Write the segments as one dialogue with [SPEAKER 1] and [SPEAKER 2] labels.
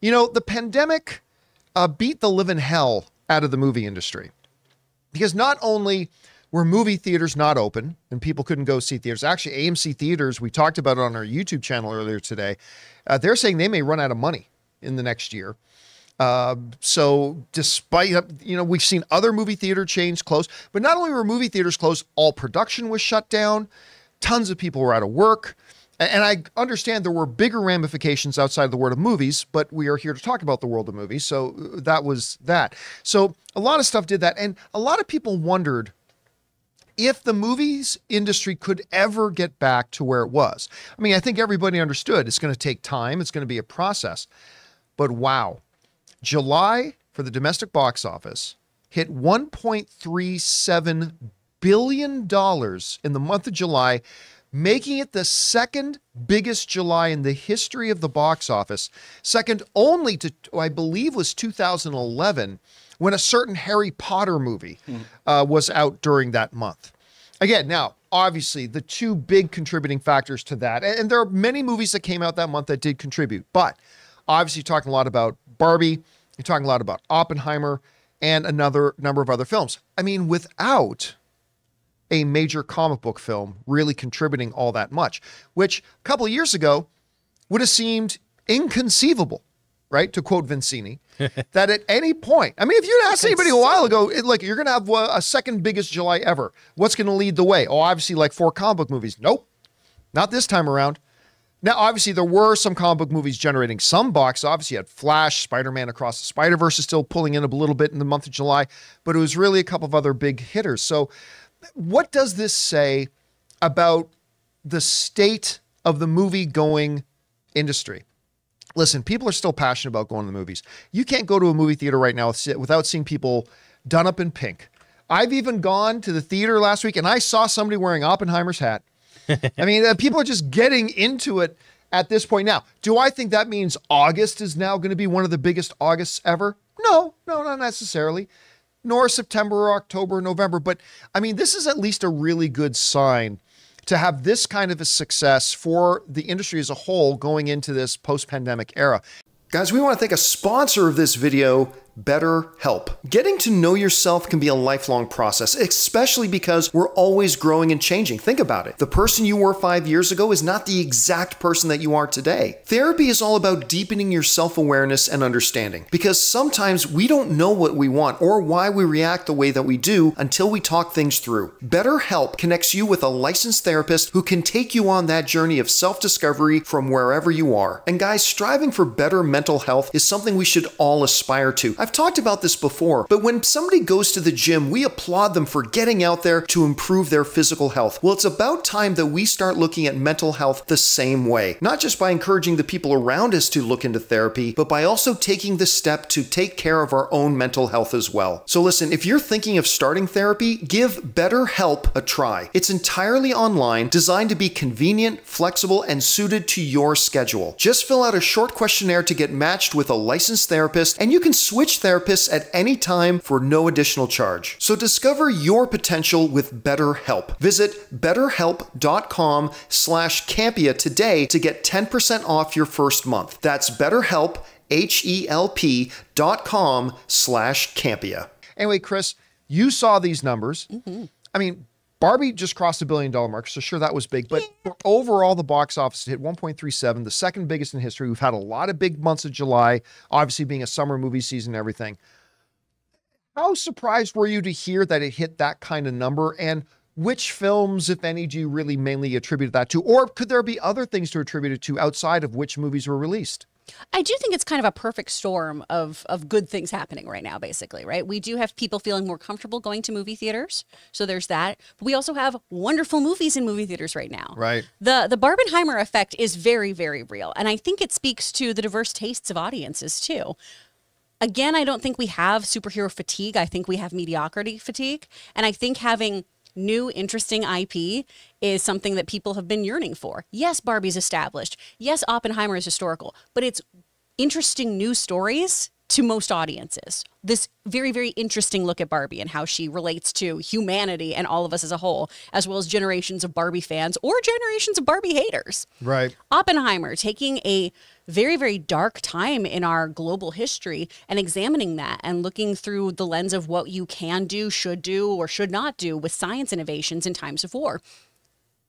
[SPEAKER 1] You know, the pandemic beat the living hell out of the movie industry, because not only were movie theaters not open and people couldn't go see theaters, actually AMC theaters, we talked about it on our YouTube channel earlier today, they're saying they may run out of money in the next year. So despite, you know, we've seen other movie theater chains close, but not only were movie theaters closed, all production was shut down. Tons of people were out of work. And I understand there were bigger ramifications outside of the world of movies, but we are here to talk about the world of movies. So that was that. So a lot of stuff did that. And a lot of people wondered if the movies industry could ever get back to where it was. I mean, I think everybody understood it's going to take time. It's going to be a process. But wow, July for the domestic box office hit $1.37 billion in the month of July, making it the second biggest July in the history of the box office, second only to, I believe, was 2011, when a certain Harry Potter movie was out during that month. Again, now, obviously, the two big contributing factors to that, and there are many movies that came out that month that did contribute, but obviously you're talking a lot about Barbie, you're talking a lot about Oppenheimer, and another number of other films. I mean, without a major comic book film really contributing all that much, which a couple of years ago would have seemed inconceivable, right? To quote Vincini, that at any point, I mean, if you'd asked anybody a while ago, like, you're going to have a second biggest July ever, what's going to lead the way? Oh, obviously like 4 comic book movies. Nope, not this time around. Now, obviously there were some comic book movies generating some box. Obviously you had Flash, Spider-Man Across the Spider-Verse is still pulling in a little bit in the month of July, but it was really a couple of other big hitters. So what does this say about the state of the movie-going industry? Listen, people are still passionate about going to the movies. You can't go to a movie theater right now without seeing people done up in pink. I've even gone to the theater last week and I saw somebody wearing Oppenheimer's hat. I mean, people are just getting into it at this point now. Do I think that means August is now going to be one of the biggest Augusts ever? No, not necessarily. Nor September or October or November. But I mean, this is at least a really good sign to have this kind of a success for the industry as a whole going into this post-pandemic era. Guys, we want to thank a sponsor of this video, BetterHelp. Getting to know yourself can be a lifelong process, especially because we're always growing and changing. Think about it. The person you were 5 years ago is not the exact person that you are today. Therapy is all about deepening your self-awareness and understanding, because sometimes we don't know what we want or why we react the way that we do until we talk things through. BetterHelp connects you with a licensed therapist who can take you on that journey of self-discovery from wherever you are. And guys, striving for better mental health is something we should all aspire to. I've talked about this before, but when somebody goes to the gym, we applaud them for getting out there to improve their physical health. Well, it's about time that we start looking at mental health the same way, not just by encouraging the people around us to look into therapy, but by also taking the step to take care of our own mental health as well. So listen, if you're thinking of starting therapy, give BetterHelp a try. It's entirely online, designed to be convenient, flexible, and suited to your schedule. Just fill out a short questionnaire to get matched with a licensed therapist, and you can switch therapists at any time for no additional charge. So discover your potential with BetterHelp. Visit betterhelp.com/Campea today to get 10% off your first month. That's BetterHelp, HELP.com/Campea. Anyway, Chris, you saw these numbers. I mean, Barbie just crossed the $1 billion mark, so sure, that was big. But for overall, the box office hit 1.37, the second biggest in history. We've had a lot of big months of July, obviously being a summer movie season and everything. How surprised were you to hear that it hit that kind of number? And which films, if any, do you really mainly attribute that to? Or could there be other things to attribute it to outside of which movies were released?
[SPEAKER 2] I do think it's kind of a perfect storm of good things happening right now, basically, right? We do have people feeling more comfortable going to movie theaters. So there's that. But we also have wonderful movies in movie theaters right now.
[SPEAKER 1] Right.
[SPEAKER 2] The Barbenheimer effect is very, very real. And I think it speaks to the diverse tastes of audiences, too. Again, I don't think we have superhero fatigue. I think we have mediocrity fatigue. And I think having new, interesting IP is something that people have been yearning for. Yes, Barbie's established. Yes, Oppenheimer is historical. But it's interesting new stories to most audiences. This very, very interesting look at Barbie and how she relates to humanity and all of us as a whole, as well as generations of Barbie fans or generations of Barbie haters.
[SPEAKER 1] Right.
[SPEAKER 2] Oppenheimer taking a very, very dark time in our global history, and examining that and looking through the lens of what you can do, or should not do with science innovations in times of war.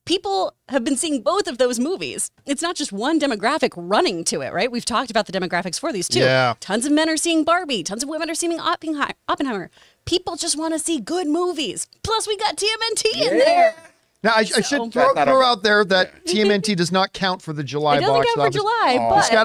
[SPEAKER 2] People have been seeing both of those movies. It's not just one demographic running to it, right? We've talked about the demographics for these too.
[SPEAKER 1] Yeah.
[SPEAKER 2] Tons of men are seeing Barbie. Tons of women are seeing Oppenheimer. People just want to see good movies. Plus, we got TMNT in there.
[SPEAKER 1] Now, I should throw out there that TMNT does not count for the July box office.
[SPEAKER 2] It doesn't count for July,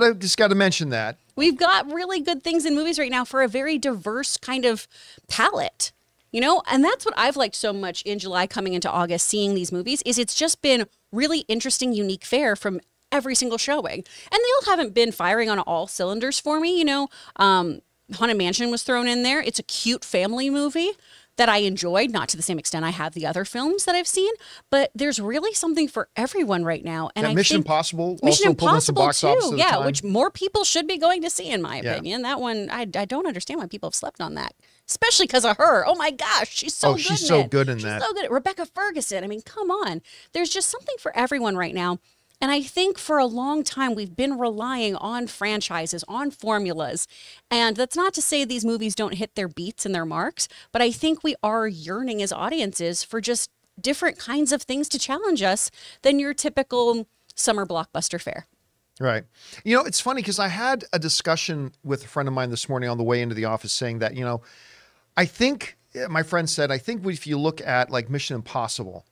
[SPEAKER 2] but
[SPEAKER 1] just got to mention that.
[SPEAKER 2] We've got really good things in movies right now for a very diverse kind of palette, you know? And that's what I've liked so much in July coming into August, seeing these movies, is it's just been really interesting, unique fare from every single showing. And they all haven't been firing on all cylinders for me, you know? Haunted Mansion was thrown in there. It's a cute family movie that I enjoyed, not to the same extent I have the other films that I've seen, but there's really something for everyone right now. And I
[SPEAKER 1] Mission
[SPEAKER 2] think
[SPEAKER 1] Impossible
[SPEAKER 2] Mission
[SPEAKER 1] also pulling some
[SPEAKER 2] Impossible
[SPEAKER 1] box office
[SPEAKER 2] too,
[SPEAKER 1] at the time.
[SPEAKER 2] which more people should be going to see, in my opinion. That one, I don't understand why people have slept on that, especially because of her. Oh my gosh, she's so good.
[SPEAKER 1] She's so good in that.
[SPEAKER 2] She's so good. Rebecca Ferguson. I mean, come on. There's just something for everyone right now. And I think for a long time, we've been relying on franchises, on formulas. And that's not to say these movies don't hit their beats and their marks, but I think we are yearning as audiences for just different kinds of things to challenge us than your typical summer blockbuster fare.
[SPEAKER 1] Right. You know, it's funny because I had a discussion with a friend of mine this morning on the way into the office saying that, you know, I think, my friend said, I think if you look at like Mission Impossible,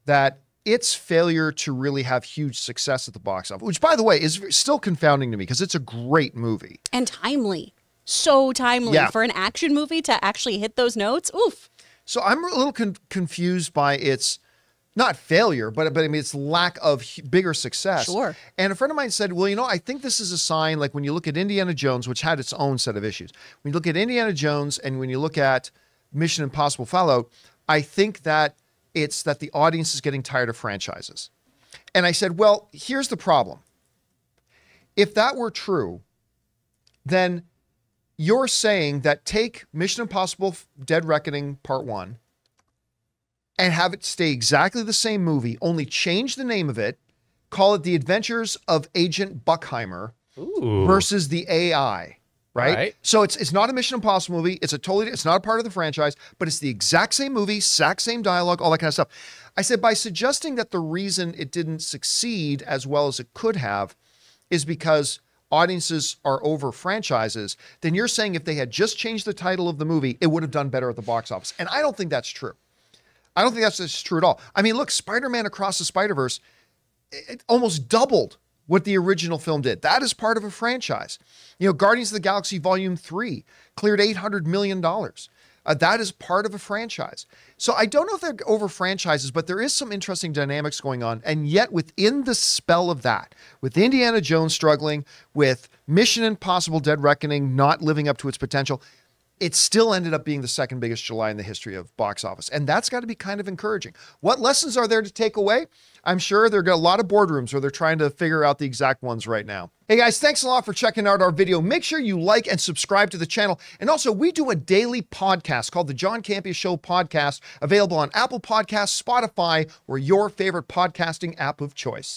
[SPEAKER 1] that its failure to really have huge success at the box office, which by the way is still confounding to me because it's a great movie.
[SPEAKER 2] And timely. So timely for an action movie to actually hit those notes. Oof.
[SPEAKER 1] So I'm a little confused by its, not failure, but I mean, its lack of bigger success.
[SPEAKER 2] Sure.
[SPEAKER 1] And a friend of mine said, well, you know, I think this is a sign, like when you look at Indiana Jones, which had its own set of issues. When you look at Indiana Jones and when you look at Mission Impossible Fallout, I think that it's that the audience is getting tired of franchises. And I said, well, here's the problem. If that were true, then you're saying that take Mission Impossible Dead Reckoning Part 1 and have it stay exactly the same movie, only change the name of it, call it The Adventures of Agent Buckheimer versus the AI. Right? So it's not a Mission Impossible movie. It's not a part of the franchise, but it's the exact same movie, exact same dialogue, all that kind of stuff. I said, by suggesting that the reason it didn't succeed as well as it could have is because audiences are over franchises, then you're saying if they had just changed the title of the movie, it would have done better at the box office. And I don't think that's true. I don't think that's true at all. I mean, look, Spider-Man Across the Spider-Verse, it almost doubled what the original film did. That is part of a franchise. You know, Guardians of the Galaxy Volume 3 cleared $800 million. That is part of a franchise. So I don't know if they're over franchises, but there is some interesting dynamics going on. And yet within the spell of that, with Indiana Jones struggling, with Mission Impossible Dead Reckoning not living up to its potential, it still ended up being the second biggest July in the history of box office. And that's got to be kind of encouraging. What lessons are there to take away? I'm sure there are a lot of boardrooms where they're trying to figure out the exact ones right now. Hey guys, thanks a lot for checking out our video. Make sure you like and subscribe to the channel. And also, we do a daily podcast called the John Campea Show podcast, available on Apple Podcasts, Spotify, or your favorite podcasting app of choice.